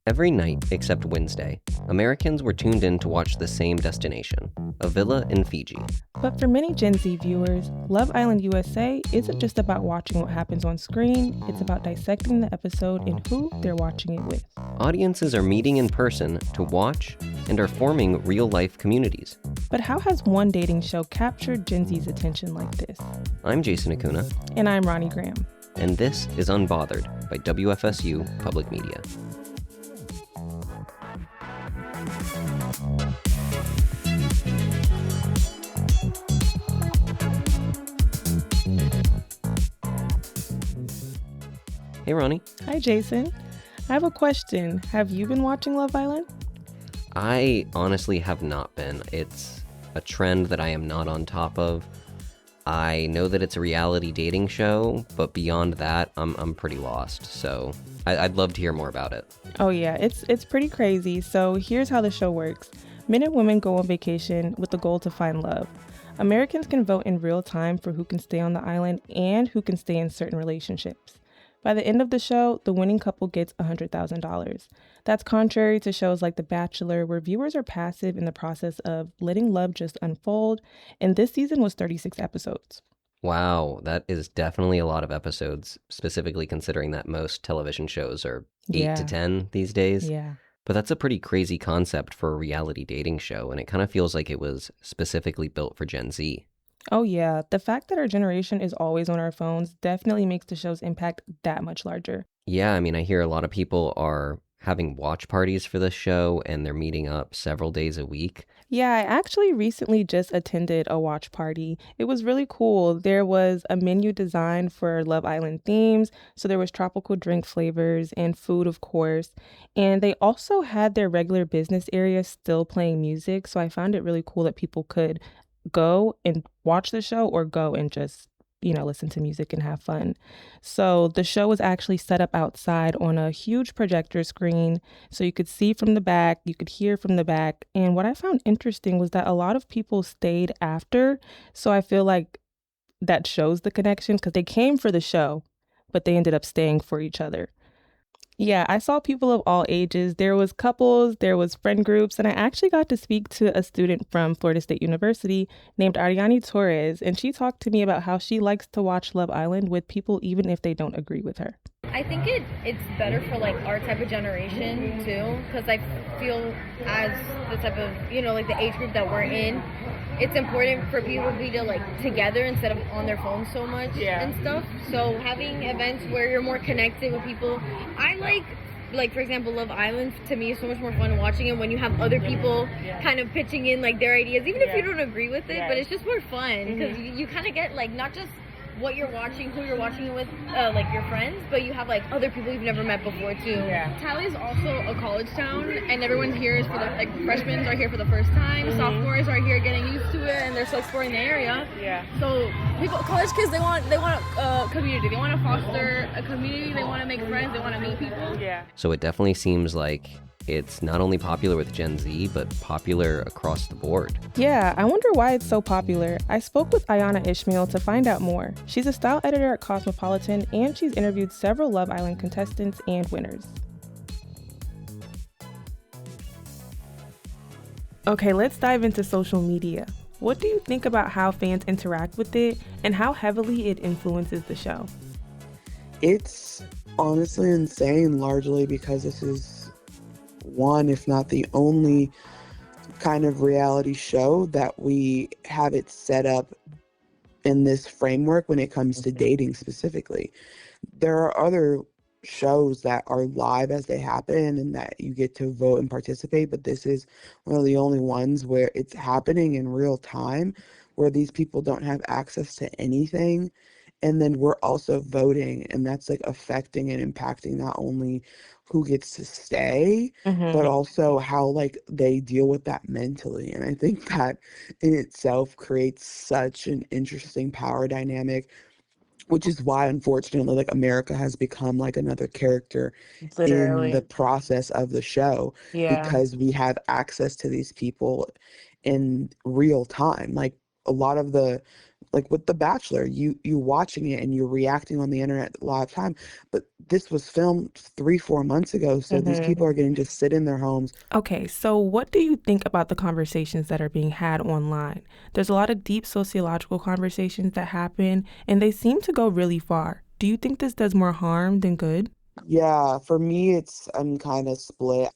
Every night except Wednesday, Americans were tuned in to watch the same destination, a villa in Fiji. But for many Gen Z viewers, Love Island USA isn't just about watching what happens on screen, it's about dissecting the episode and who they're watching it with. Audiences are meeting in person to watch and are forming real-life communities. But how has one dating show captured Gen Z's attention like this? I'm Jason Acuna. And I'm Ronnie Graham. And this is Unbothered by WFSU Public Media. Hey, Ronnie. Hi, Jason. I have a question. Have you been watching Love Island? I honestly have not been. It's a trend that I am not on top of. I know that it's a reality dating show, but beyond that, I'm pretty lost. So I'd love to hear more about it. Oh yeah, it's pretty crazy. So here's how the show works. Men and women go on vacation with the goal to find love. Americans can vote in real time for who can stay on the island and who can stay in certain relationships. By the end of the show, the winning couple gets $100,000. That's contrary to shows like The Bachelor, where viewers are passive in the process of letting love just unfold, and this season was 36 episodes. Wow, that is definitely a lot of episodes, specifically considering that most television shows are 8 to 10 these days. Yeah. But that's a pretty crazy concept for a reality dating show, and it kind of feels like it was specifically built for Gen Z. Oh yeah, the fact that our generation is always on our phones definitely makes the show's impact that much larger. Yeah, I mean, I hear a lot of people are having watch parties for this show, and they're meeting up several days a week. Yeah, I actually recently just attended a watch party. It was really cool. There was a menu designed for Love Island themes, so there was tropical drink flavors and food, of course. And they also had their regular business area still playing music, so I found it really cool that people could go and watch the show or go and just listen to music and have fun. So the show was actually set up outside on a huge projector screen. So you could see from the back, you could hear from the back. And what I found interesting was that a lot of people stayed after. So I feel like that shows the connection because they came for the show, but they ended up staying for each other. Yeah, I saw people of all ages. There was couples, there was friend groups, and I actually got to speak to a student from Florida State University named Ariani Torres, and she talked to me about how she likes to watch Love Island with people even if they don't agree with her. I think it's better for like our type of generation too, because I feel as the type of like the age group that we're in, it's important for people to be together instead of on their phones so much and stuff. So having events where you're more connected with people, I like for example Love Island to me is so much more fun watching it when you have other people kind of pitching in like their ideas, even if you don't agree with it, but it's just more fun because you kind of get like not just what you're watching, who you're watching it with, like your friends, but you have like other people you've never met before too. Tally is also a college town, and everyone's here is for the freshmen are here for the first time, sophomores are here getting used to it, and they're still exploring the area. So college kids, they want a community, they want to foster a community, they want to make friends, they want to meet people. So it definitely seems like it's not only popular with Gen Z, but popular across the board. Yeah, I wonder why it's so popular. I spoke with Ayana Ishmael to find out more. She's a style editor at Cosmopolitan, and she's interviewed several Love Island contestants and winners. Okay, let's dive into social media. What do you think about how fans interact with it and how heavily it influences the show? It's honestly insane, largely because this is one, if not the only kind of reality show that we have it set up in this framework when it comes to dating specifically. There are other shows that are live as they happen and that you get to vote and participate, but this is one of the only ones where it's happening in real time, where these people don't have access to anything. And then we're also voting, and that's affecting and impacting not only who gets to stay, but also how they deal with that mentally. And I think that in itself creates such an interesting power dynamic, which is why, unfortunately, America has become another character in the process of the show, because we have access to these people in real time. A lot of with The Bachelor, you watching it and you're reacting on the internet live time, but this was filmed 3-4 months ago, so these people are getting to sit in their homes. Okay, so what do you think about the conversations that are being had online? There's a lot of deep sociological conversations that happen, and they seem to go really far. Do you think this does more harm than good? Yeah, for me, I'm kind of split.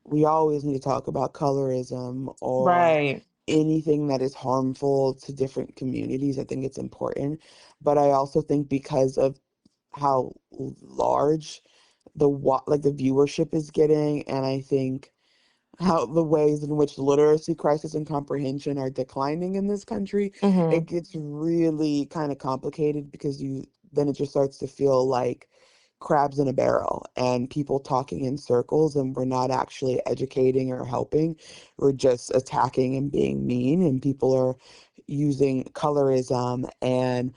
We always need to talk about colorism or Right. anything that is harmful to different communities. I think it's important. But I also think because of how large like the viewership is getting, and I think how the ways in which literacy crisis and comprehension are declining in this country, Mm-hmm. it gets really kind of complicated because then it just starts to feel like crabs in a barrel and people talking in circles, and we're not actually educating or helping. We're just attacking and being mean, and people are using colorism and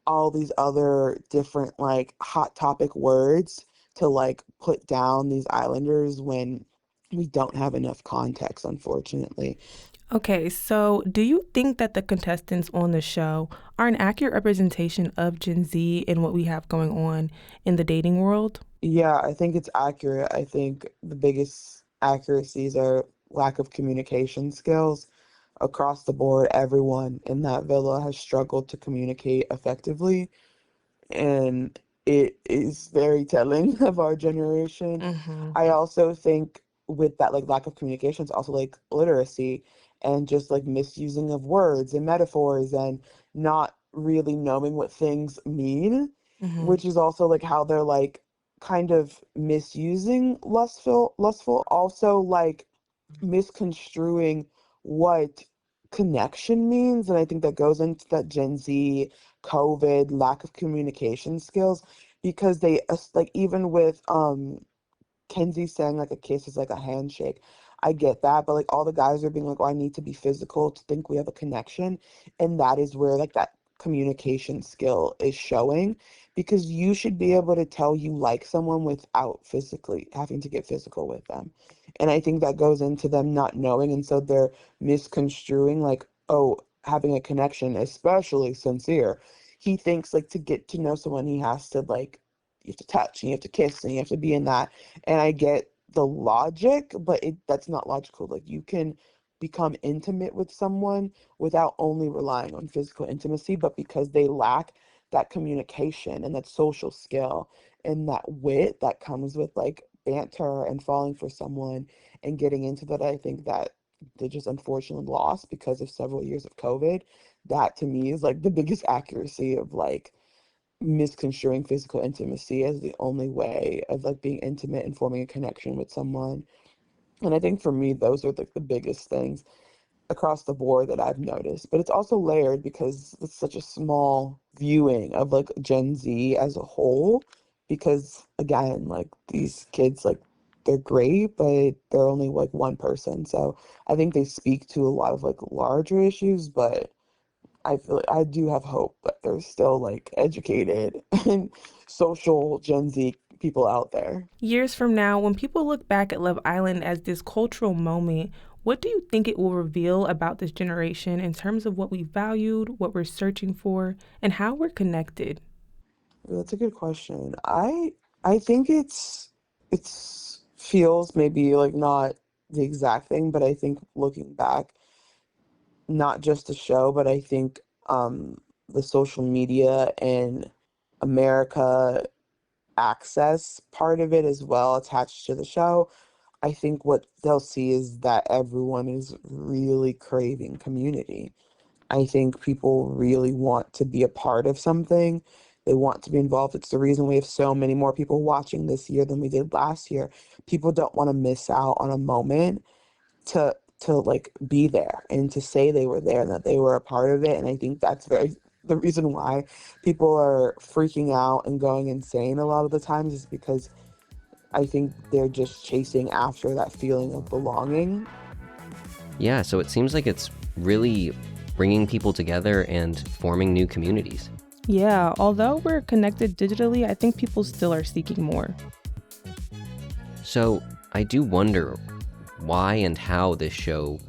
all these other different like hot topic words to like put down these islanders when we don't have enough context, unfortunately. Okay, so do you think that the contestants on the show are an accurate representation of Gen Z and what we have going on in the dating world? Yeah, I think it's accurate. I think the biggest accuracies are lack of communication skills. Across the board, everyone in that villa has struggled to communicate effectively, and it is very telling of our generation. Mm-hmm. I also think with that like lack of communication, it's also like literacy and just like misusing of words and metaphors and not really knowing what things mean, Mm-hmm. which is also like how they're like kind of misusing lustful, also like misconstruing what connection means. And I think that goes into that Gen Z COVID lack of communication skills, because like even with Kenzie saying like a kiss is like a handshake. I get that, but like all the guys are being like, "Oh, I need to be physical to think we have a connection," and that is where like that communication skill is showing, because you should be able to tell you like someone without physically having to get physical with them. And I think that goes into them not knowing, and so they're misconstruing like, oh, having a connection, especially sincere. He thinks like to get to know someone, he has to like you have to touch and you have to kiss and you have to be in that, and I get the logic, but that's not logical. Like you can become intimate with someone without only relying on physical intimacy, but because they lack that communication and that social skill and that wit that comes with like banter and falling for someone and getting into that, I think that they just unfortunately lost because of several years of COVID. That to me is like the biggest accuracy of like misconstruing physical intimacy as the only way of like being intimate and forming a connection with someone. And I think for me, those are like the biggest things across the board that I've noticed. But it's also layered because it's such a small viewing of like Gen Z as a whole. Because again, like these kids, like they're great, but they're only like one person. So I think they speak to a lot of like larger issues, but I feel like I do have hope that there's still like educated and social Gen Z people out there. Years from now, when people look back at Love Island as this cultural moment, what do you think it will reveal about this generation in terms of what we valued, what we're searching for, and how we're connected? That's a good question. I think it's feels maybe like not the exact thing, but I think looking back, not just the show, but I think the social media and America access part of it as well attached to the show. I think what they'll see is that everyone is really craving community. I think people really want to be a part of something. They want to be involved. It's the reason we have so many more people watching this year than we did last year. People don't want to miss out on a moment to like be there and to say they were there and that they were a part of it. And I think that's very the reason why people are freaking out and going insane a lot of the times is because I think they're just chasing after that feeling of belonging. Yeah, so it seems like it's really bringing people together and forming new communities. Yeah, although we're connected digitally, I think people still are seeking more. So I do wonder why and how this show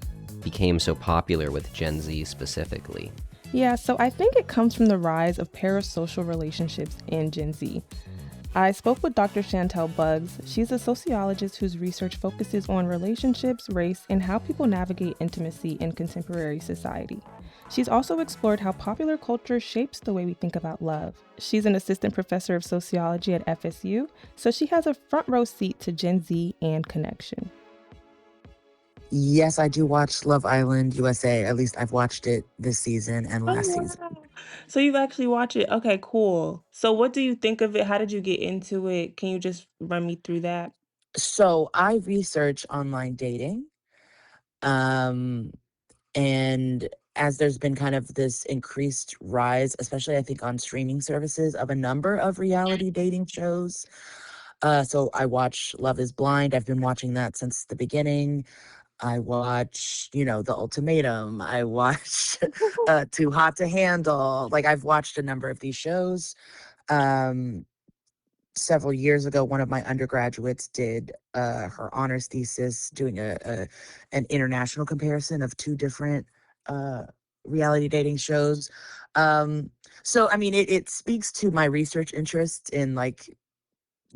became so popular with Gen Z specifically. Yeah, so I think it comes from the rise of parasocial relationships in Gen Z. I spoke with Dr. Chantel Buggs. She's a sociologist whose research focuses on relationships, race, and how people navigate intimacy in contemporary society. She's also explored how popular culture shapes the way we think about love. She's an assistant professor of sociology at FSU, so she has a front row seat to Gen Z and connection. Yes, I do watch Love Island USA. At least I've watched it this season and Oh, last season. wow. So you've actually watched it. Okay, cool. So what do you think of it? How did you get into it? Can you just run me through that? So I research online dating. Um, and as there's been kind of this increased rise, especially I think on streaming services, of a number of reality dating shows. So I watch Love is Blind. I've been watching that since the beginning. I watch, The Ultimatum. I watch Too Hot to Handle. Like I've watched a number of these shows. Um, Several years ago, one of my undergraduates did her honors thesis doing an international comparison of two different uh, reality dating shows. Um, so, I mean, it speaks to my research interests in like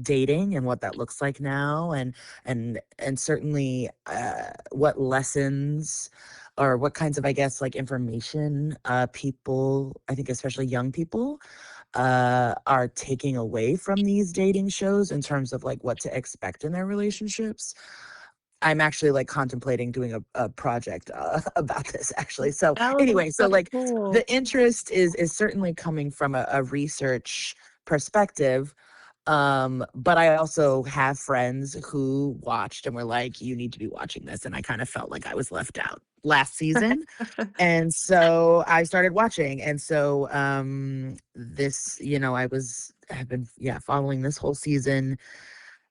dating and what that looks like now, and certainly what lessons or what kinds of, I guess, like information people, I think especially young people, are taking away from these dating shows in terms of like what to expect in their relationships. I'm actually like contemplating doing a project about this actually. So Oh, anyway, that's so so like cool. the interest is certainly coming from a research perspective. But I also have friends who watched and were like, you need to be watching this. And I kind of felt like I was left out last season. And so I started watching. And so this, have been, yeah, following this whole season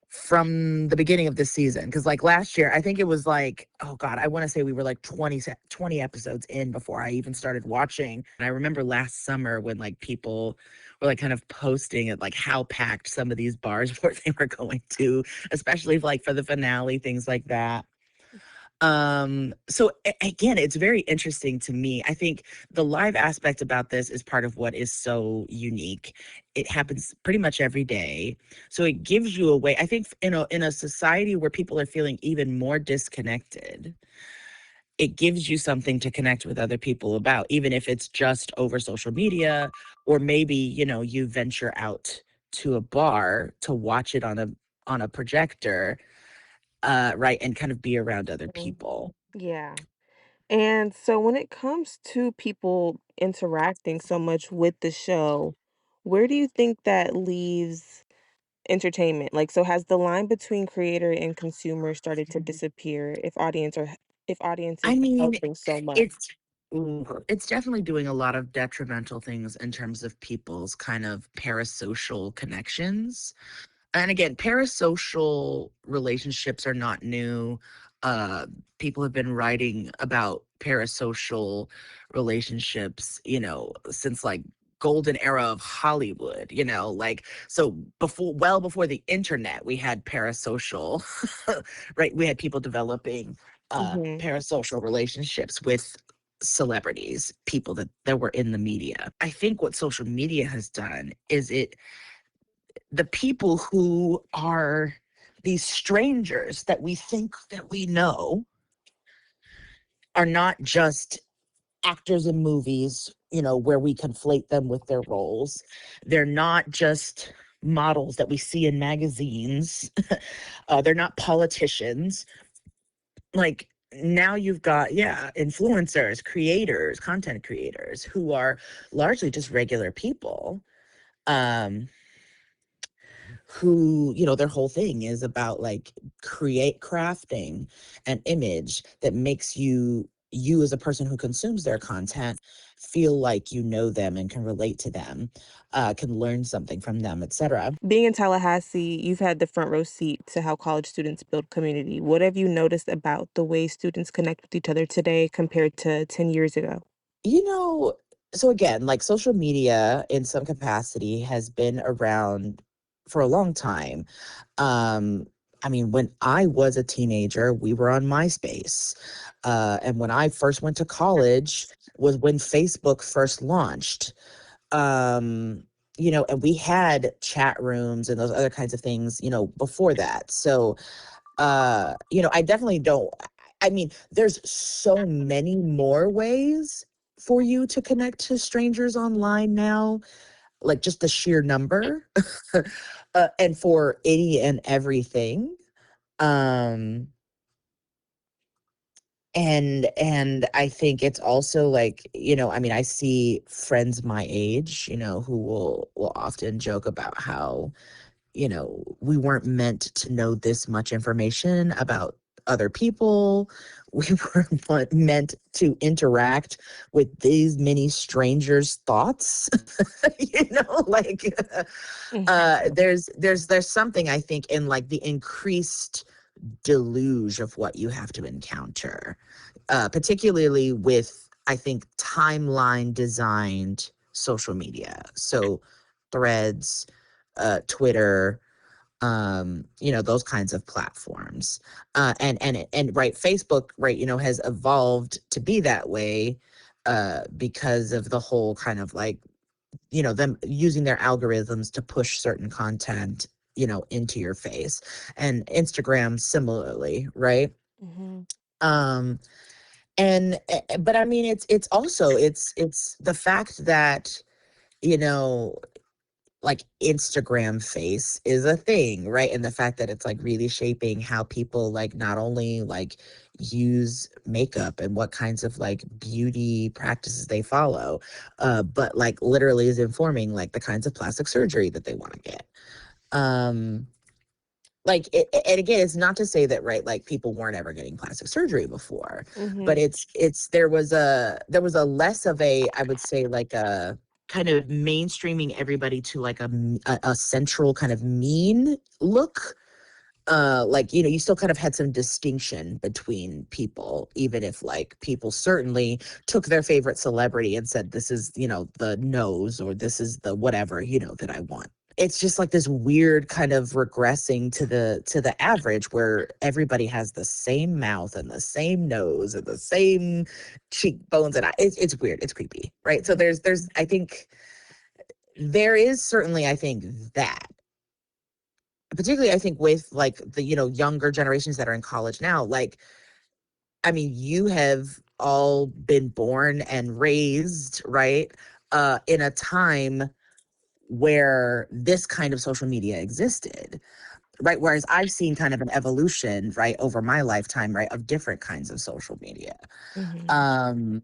from the beginning of this season. Because like last year, I think it was like, oh God, I want to say we were like 20 episodes in before I even started watching. And I remember last summer when like people were like kind of posting at like how packed some of these bars were they were going to, especially like for the finale, things like that. So again, it's very interesting to me. I think the live aspect about this is part of what is so unique. It happens pretty much every day. So it gives you a way, I think, in a society where people are feeling even more disconnected, it gives you something to connect with other people about, even if it's just over social media, or maybe, you venture out to a bar to watch it on a projector, right, and kind of be around other Mhm. people. Yeah. And so when it comes to people interacting so much with the show, where do you think that leaves entertainment? Like, so has the line between creator and consumer started to disappear if I audiences are mean, helping so much? it's it's definitely doing a lot of detrimental things in terms of people's kind of parasocial connections. And again, parasocial relationships are not new. Uh, People have been writing about parasocial relationships, since like golden era of Hollywood, like so well before the internet, we had parasocial, right? We had people developing Hmm. parasocial relationships with celebrities, people that were in the media. I think what social media has done is the people who are these strangers that we think that we know are not just actors in movies, where we conflate them with their roles. They're not just models that we see in magazines. They're not politicians. Like now you've got, yeah, influencers, creators, content creators who are largely just regular people. Um, who, their whole thing is about like crafting an image that makes you as a person who consumes their content feel like you know them and can relate to them, can learn something from them, etc. Being in Tallahassee, you've had the front row seat to how college students build community. What have you noticed about the way students connect with each other today compared to 10 years ago? You know, so again, like social media in some capacity has been around for a long time. Um, I mean, when I was a teenager, we were on MySpace. And when I first went to college was when Facebook first launched. Um, and we had chat rooms and those other kinds of things, before that. So, I definitely don't. I mean, there's so many more ways for you to connect to strangers online now, like just the sheer number, and for any and everything. Um, and I think it's also like, I mean, I see friends my age, who will often joke about how, we weren't meant to know this much information about other people. We weren't meant to interact with these many strangers' thoughts. Like there's something I think in like the increased deluge of what you have to encounter, particularly with, I think, timeline designed social media. So threads, Twitter, those kinds of platforms. And right, Facebook, right, has evolved to be that way, because of the whole kind of like, them using their algorithms to push certain content, into your face. And Instagram similarly, right? Hmm. Um, but I mean, it's also it's the fact that, you know, like Instagram face is a thing, right? And the fact that it's like really shaping how people like not only like use makeup and what kinds of like beauty practices they follow, but like literally is informing like the kinds of plastic surgery that they want to get. Um, and again, it's not to say that, right, like people weren't ever getting plastic surgery before, but Hmm. it's there was a less of a, I would say, like a kind of mainstreaming everybody to like a central kind of mean look. Like, you still kind of had some distinction between people, even if like people certainly took their favorite celebrity and said, this is, the nose, or this is the whatever, that I want. It's just like this weird kind of regressing to the average, where everybody has the same mouth and the same nose and the same cheekbones, and it's weird, it's creepy, right? So there's I think there is certainly, I think, that, particularly I think with like the, younger generations that are in college now, like, I mean, you have all been born and raised, right, in a time where this kind of social media existed, right? Whereas I've seen kind of an evolution, right, over my lifetime, right, of different kinds of social media. Hmm. Um,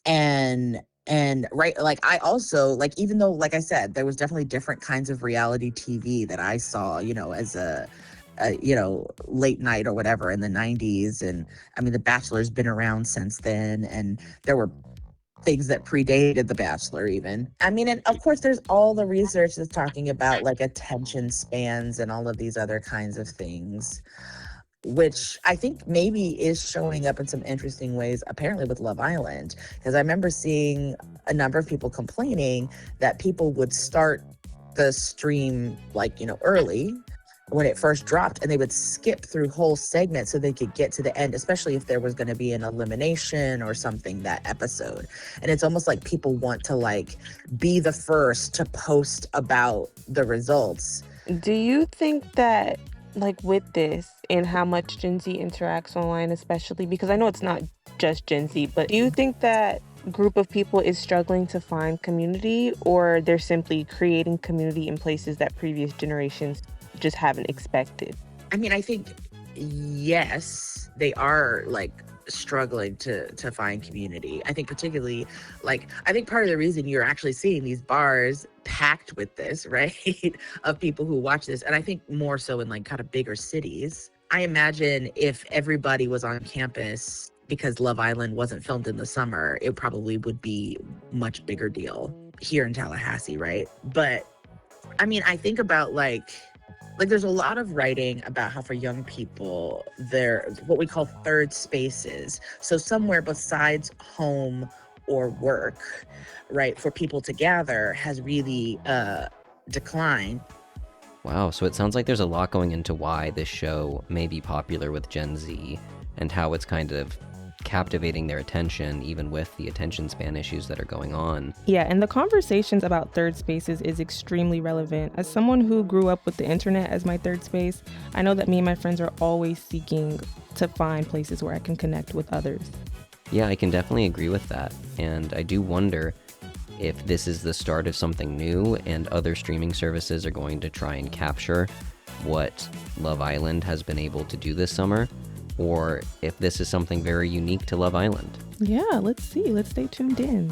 and right, like I also, like, even though, like I said, there was definitely different kinds of reality TV that I saw, as a late night or whatever in the 90s. And I mean, The Bachelor's been around since then, and there were things that predated The Bachelor even. I mean, and of course there's all the research that's talking about like attention spans and all of these other kinds of things, which I think maybe is showing up in some interesting ways, apparently with Love Island. Because I remember seeing a number of people complaining that people would start the stream like, early when it first dropped, and they would skip through whole segments so they could get to the end, especially if there was going to be an elimination or something that episode. And it's almost like people want to like be the first to post about the results. Do you think that, like, with this and how much Gen Z interacts online, especially because I know it's not just Gen Z, but do you think that group of people is struggling to find community, or they're simply creating community in places that previous generations just haven't expected? I mean, I think, yes, they are like struggling to find community. I think particularly, like, I think part of the reason you're actually seeing these bars packed with this, right, of people who watch this, and I think more so in like kind of bigger cities. I imagine if everybody was on campus because Love Island wasn't filmed in the summer, it probably would be much bigger deal here in Tallahassee, right? But I mean, I think about like there's a lot of writing about how for young people, they're what we call third spaces. So somewhere besides home or work, right, for people to gather has really declined. Wow, so it sounds like there's a lot going into why this show may be popular with Gen Z and how it's kind of captivating their attention, even with the attention span issues that are going on. Yeah, and the conversations about third spaces is extremely relevant. As someone who grew up with the internet as my third space, I know that me and my friends are always seeking to find places where I can connect with others. Yeah, I can definitely agree with that. And I do wonder if this is the start of something new and other streaming services are going to try and capture what Love Island has been able to do this summer, or if this is something very unique to Love Island. Yeah, let's see. Let's stay tuned in.